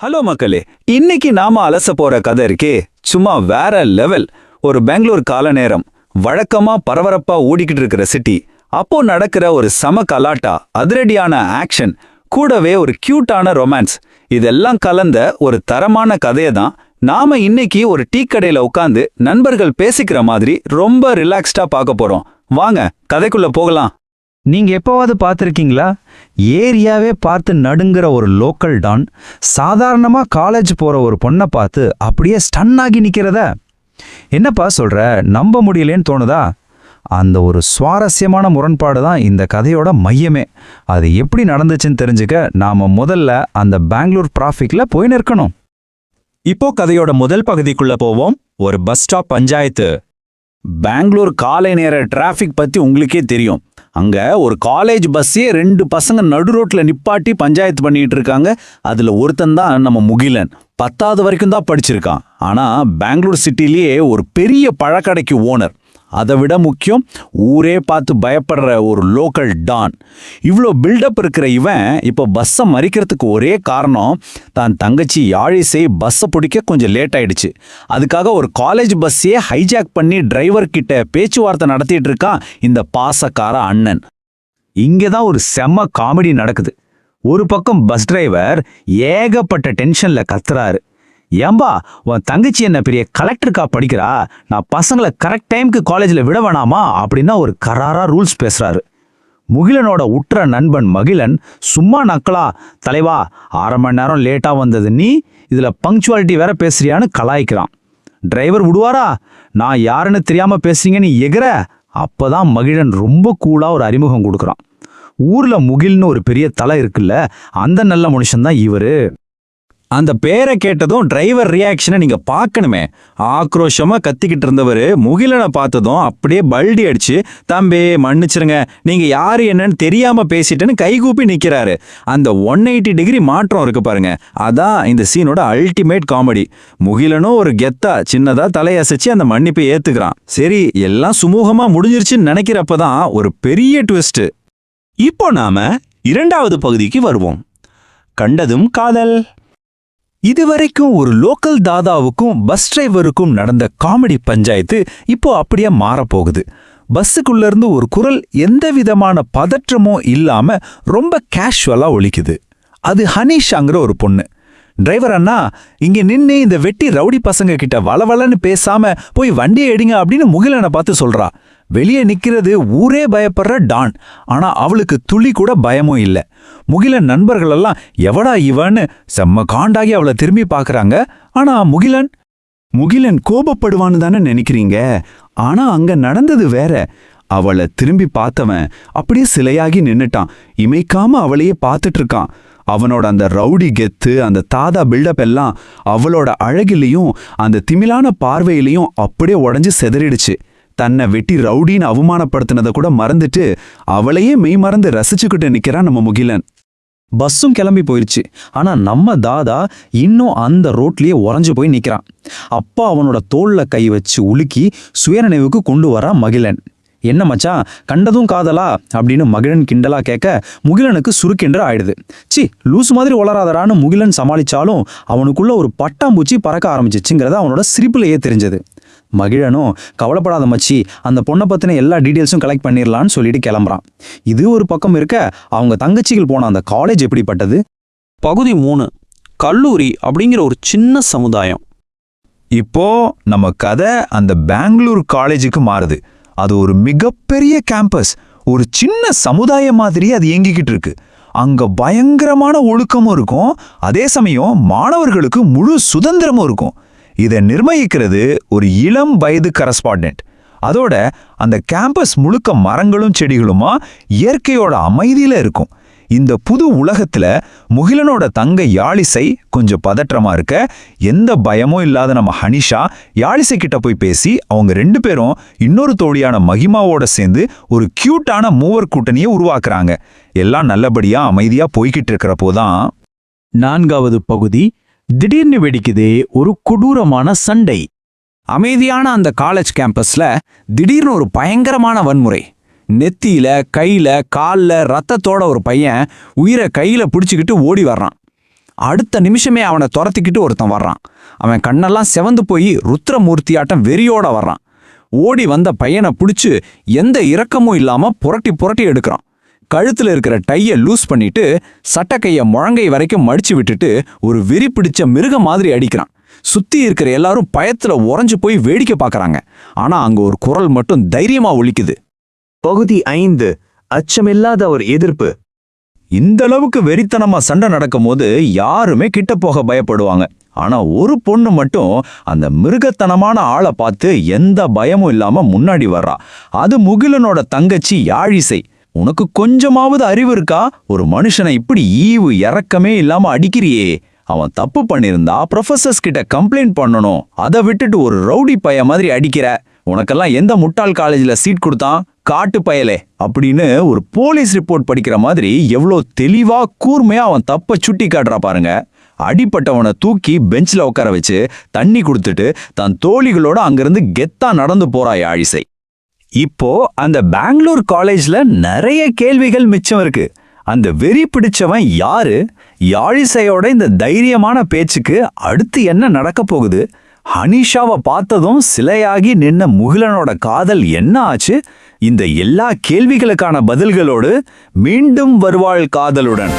Hello மக்களே, இன்னைக்கு நாம அலச போற கதை இருக்கே சும்மா வேற லெவல். ஒரு பெங்களூர் கால நேரம், வழக்கமா பரபரப்பா ஓடிக்கிட்டு இருக்கிற சிட்டி. அப்போ நடக்கிற ஒரு சம கலாட்டா, அதிரடியான ஆக்ஷன், கூடவே ஒரு கியூட்டான ரொமான்ஸ், இதெல்லாம் கலந்த ஒரு தரமான கதையை தான் நாம இன்னைக்கு ஒரு டீ கடையில உட்காந்து நண்பர்கள் பேசிக்கிற மாதிரி ரொம்ப ரிலாக்ஸ்டா பார்க்க போறோம். வாங்க கதைக்குள்ள போகலாம். நீங்க எப்பவாவது பார்த்துருக்கீங்களா? ஏரியாவே பார்த்து நடுங்கிற ஒரு லோக்கல் டான் சாதாரணமா காலேஜ் போற ஒரு பொண்ணை பார்த்து அப்படியே ஸ்டன் ஆகி நிக்கிறத என்னப்பா சொல்ற, நம்ப முடியலேன்னு தோணுதா? அந்த ஒரு சுவாரஸ்யமான முரண்பாடு தான் இந்த கதையோட மையமே. அது எப்படி நடந்துச்சுன்னு தெரிஞ்சுக்க நாம முதல்ல அந்த பெங்களூர் டிராஃபிக்ல போய் நிற்கணும். இப்போ கதையோட முதல் பகுதிக்குள்ள போவோம். ஒரு பஸ் ஸ்டாப் பஞ்சாயத்து. பெங்களூர் காலை நேர டிராஃபிக் பத்தி உங்களுக்கே தெரியும். அங்க ஒரு காலேஜ் பஸ்ஸே 2 பசங்க நடு ரோட்ல நிப்பாட்டி பஞ்சாயத்து பண்ணிட்டு இருக்காங்க. அதுல ஒருத்தன் தான் நம்ம முகிலன். 10வது வரைக்கும் தான் படிச்சிருக்கான். ஆனா பெங்களூர் சிட்டிலேயே ஒரு பெரிய பழக்கடைக்கு ஓனர். அதை விட முக்கியம், ஊரே பார்த்து பயப்படுற ஒரு லோக்கல் டான். இவ்வளோ பில்டப் இருக்கிற இவன் இப்போ பஸ்ஸை மறிக்கிறதுக்கு ஒரே காரணம், தான் தங்கச்சி யாழிசை பஸ்ஸை பிடிக்க கொஞ்சம் லேட் ஆயிடுச்சு. அதுக்காக ஒரு காலேஜ் பஸ்ஸையே ஹைஜாக் பண்ணி டிரைவர் கிட்ட பேச்சுவார்த்தை நடத்திட்டு இருக்கான் இந்த பாசக்கார அண்ணன். இங்கே தான் ஒரு செம்ம காமெடி நடக்குது. ஒரு பக்கம் பஸ் டிரைவர் ஏகப்பட்ட டென்ஷன்ல கத்துறாரு. ஏம்பா, உன் தங்கச்சி என்ன பெரிய கலெக்டருக்கா படிக்கிறா, நான் பசங்களை கரெக்ட் டைமுக்கு காலேஜில் விட வேணாமா அப்படின்னா ஒரு கராரா ரூல்ஸ் பேசுறாரு. முகிலனோட உற்ற நண்பன் மகிழன் சும்மா நக்கலா, தலைவா 1/2 மணி நேரம் லேட்டாக வந்தது நீ, இதில் பங்க்சுவாலிட்டி வேற பேசுறியான்னு கலாய்க்கிறான். டிரைவர் விடுவாரா? நான் யாருன்னு தெரியாம பேசுறீங்கன்னு எகிற. அப்பதான் மகிழன் ரொம்ப கூலா ஒரு அறிமுகம் கொடுக்குறான். ஊர்ல முகில்னு ஒரு பெரிய தலை இருக்குல்ல, அந்த நல்ல மனுஷன்தான் இவரு. அந்த பேரை கேட்டதும் டிரைவர் ரியாக்ஷனை நீங்க பார்க்கணுமே. ஆக்ரோஷமா கத்திக்கிட்டு இருந்தவர் முகிலனை பார்த்ததும் அப்படியே பல்டி அடிச்சு, தம்பி மன்னிச்சிருங்க, நீங்க யாரு என்னன்னு தெரியாம பேசிட்டேன்னு கைகூப்பி நிக்கிறாரு. அந்த 180 டிகிரி மாற்றம் இருக்கு பாருங்க, அதான் இந்த சீனோட அல்டிமேட் காமெடி. முகிலனும் ஒரு கெத்தா சின்னதா தலையசைச்சு அந்த மன்னிப்பை ஏத்துக்கிறான். சரி, எல்லாம் சுமூகமா முடிஞ்சிருச்சுன்னு நினைக்கிறப்பதான் ஒரு பெரிய ட்விஸ்ட். இப்போ நாம 2வது பகுதிக்கு வருவோம். கண்டதும் காதல். இதுவரைக்கும் ஒரு லோக்கல் தாதாவுக்கும் பஸ் டிரைவருக்கும் நடந்த காமெடி பஞ்சாயத்து இப்போ அப்படியே மாறப்போகுது. பஸ்ஸுக்குள்ள இருந்து ஒரு குரல் எந்த விதமான பதற்றமும் இல்லாம ரொம்ப கேஷுவலா ஒலிக்குது. அது ஹனீஷாங்கிற ஒரு பொண்ணு. டிரைவர் அண்ணா, இங்க நின்று இந்த வெட்டி ரவுடி பசங்க கிட்ட வளவலன்னு பேசாம போய் வண்டியை எடுங்க அப்படின்னு முகிலனை பார்த்து சொல்றா. வெளியே நிக்கிறது ஊரே பயப்படுற டான். ஆனா அவளுக்கு துளி கூட பயமும் இல்லை. முகிலன் நண்பர்கள் எல்லாம் எவடா இவன்னு செம்ம காண்டாகி அவளை திரும்பி பாக்குறாங்க. ஆனா முகிலன் கோபப்படுவான்னு தானே நினைக்கிறீங்க. ஆனா அங்க நடந்தது வேற. அவளை திரும்பி பார்த்தவன் அப்படியே சிலையாகி நின்னுட்டான். இமைக்காம அவளையே பார்த்துட்டு இருக்கான். அவனோட அந்த ரவுடி கெத்து, அந்த தாதா பில்டப் எல்லாம் அவளோட அழகிலையும் அந்த திமிலான பார்வையிலையும் அப்படியே உடஞ்சு செதறிடுச்சு. தன்னை வெட்டி ரவுடின்னு அவமானப்படுத்தினதை கூட மறந்துட்டு அவளையே மெய் மறந்து ரசிச்சுக்கிட்டு நிக்கிறான் நம்ம முகிலன். பஸ்ஸும் கிளம்பி போயிடுச்சு. ஆனா நம்ம தாதா இன்னும் அந்த ரோட்லயே உறைஞ்சு போய் நிக்கிறான். அப்பா அவனோட தோல்ல கை வச்சு உலுக்கி சுயநினைவுக்கு கொண்டு வரான் மகிழன். என்ன மச்சான், கண்டதும் காதலா அப்படின்னு மகிழன் கிண்டலா கேட்க முகிலனுக்கு சுருக்கென்று ஆயிடுது. சி, லூசு மாதிரி வளராதரான்னு முகிலன் சமாளிச்சாலும் அவனுக்குள்ள ஒரு பட்டாம்பூச்சி பறக்க ஆரம்பிச்சிச்சுங்கிறத அவனோட சிரிப்புலையே தெரிஞ்சது. மகிழனும் கவலைப்படாத மச்சி, அந்த பொண்ணை பற்றின எல்லா டீட்டெயில்ஸும் கலெக்ட் பண்ணிடலான்னு சொல்லிட்டு கிளம்புறான். இது ஒரு பக்கம் இருக்க, அவங்க தங்கச்சிகள் போன அந்த காலேஜ் எப்படிப்பட்டது? பகுதி 3, கல்லூரி அப்படிங்கிற ஒரு சின்ன சமுதாயம். இப்போ நம்ம கதை அந்த பெங்களூர் காலேஜுக்கு மாறுது. அது ஒரு மிகப்பெரிய கேம்பஸ், ஒரு சின்ன சமுதாயம் மாதிரி அது இயங்கிக்கிட்டு இருக்கு. அங்க பயங்கரமான ஒழுக்கமும் இருக்கும், அதே சமயம் மாணவர்களுக்கு முழு சுதந்திரமும் இருக்கும். இதை நிர்ணயிக்கிறது ஒரு இளம் வயது கரஸ்பாண்டன்ட். அதோட அந்த கேம்பஸ் முழுக்க மரங்களும் செடிகளுமா இயற்கையோட அமைதியில இருக்கும். இந்த புது உலகத்துல முகிலனோட தங்க யாழிசை கொஞ்சம் பதற்றமா இருக்க, எந்த பயமும் இல்லாத நம்ம ஹனிஷா யாழிசை கிட்ட போய் பேசி அவங்க 2 பேரும் இன்னொரு தோழியான மகிமாவோட சேர்ந்து ஒரு கியூட்டான மூவர் கூட்டணியை உருவாக்குறாங்க. எல்லாம் நல்லபடியா அமைதியா போய்கிட்டு இருக்கிறப்போதான் 4வது பகுதி. திடீர்னு வெடிக்குதே ஒரு கொடூரமான சண்டை. அமைதியான அந்த காலேஜ் கேம்பஸ்ல திடீர்னு ஒரு பயங்கரமான வன்முறை. நெத்தியில, கையில, கால்ல ரத்தத்தோட ஒரு பையன் உயிரை கையில பிடிச்சுக்கிட்டு ஓடி வர்றான். அடுத்த நிமிஷமே அவனை துரத்திக்கிட்டு ஒருத்தன் வர்றான். அவன் கண்ணெல்லாம் செவந்து போய் ருத்ரமூர்த்தியாட்டம் வெறியோட வர்றான். ஓடி வந்த பையனை பிடிச்சு எந்த இரக்கமும் இல்லாம புரட்டி புரட்டி எடுக்கிறான். கழுத்துல இருக்கிற டைய லூஸ் பண்ணிட்டு சட்டக்கைய முழங்கை வரைக்கும் மடிச்சு விட்டுட்டு ஒரு வெறி பிடிச்ச மிருகம் மாதிரி அடிக்கிறான். சுத்தி இருக்கிற எல்லாரும் பயத்துல உறைஞ்சு போய் வேடிக்கை பார்க்கறாங்க. ஆனா அங்க ஒரு குரல் மட்டும் தைரியமா ஒலிக்குது. பகுதி 5. அச்சமில்லாத ஒரு எதிர்ப்பு. இந்த அளவுக்கு வெறித்தனமா சண்டை நடக்கும்போது யாருமே கிட்ட போக பயப்படுவாங்க. ஆனா ஒரு பொண்ணு மட்டும் அந்த மிருகத்தனமான ஆளை பார்த்து எந்த பயமும் இல்லாம முன்னாடி வர்றா. அது முகிலனோட தங்கச்சி யாழிசை. உனக்கு கொஞ்சமாவது அறிவு இருக்கா? ஒரு மனுஷனை இப்படி ஈவு இறக்கமே இல்லாம அடிக்கிறியே. அவன் தப்பு பண்ணிருந்தா ப்ரொஃபசர்ஸ் கிட்ட கம்ப்ளைண்ட் பண்ணணும். அதை விட்டுட்டு ஒரு ரவுடி பைய மாதிரி அடிக்கிற. உனக்கெல்லாம் எந்த முட்டாள் காலேஜ்ல சீட் கொடுத்தான்? காட்டு பயலே அப்படின்னு ஒரு போலீஸ் ரிப்போர்ட் படிக்கிற மாதிரி எவ்வளோ தெளிவா கூர்மையா அவன் தப்ப சுட்டி காட்டுறா பாருங்க. அடிப்பட்டவனை தூக்கி பெஞ்சில் உட்கார வச்சு தண்ணி கொடுத்துட்டு தன் தோழிகளோட அங்கிருந்து கெத்தா நடந்து போறா யாழிசை. இப்போ அந்த பெங்களூர் காலேஜ்ல நிறைய கேள்விகள் மிச்சம் இருக்கு. அந்த வெறி பிடிச்சவன் யாரு? யாழிசையோட இந்த தைரியமான பேச்சுக்கு அடுத்து என்ன நடக்க போகுது? ஹனிஷாவை பார்த்ததும் சிலையாகி நின்ன முகிலனோட காதல் என்ன ஆச்சு? இந்த எல்லா கேள்விகளுக்கான பதில்களோடு மீண்டும் வருவாள் காதலுடன்.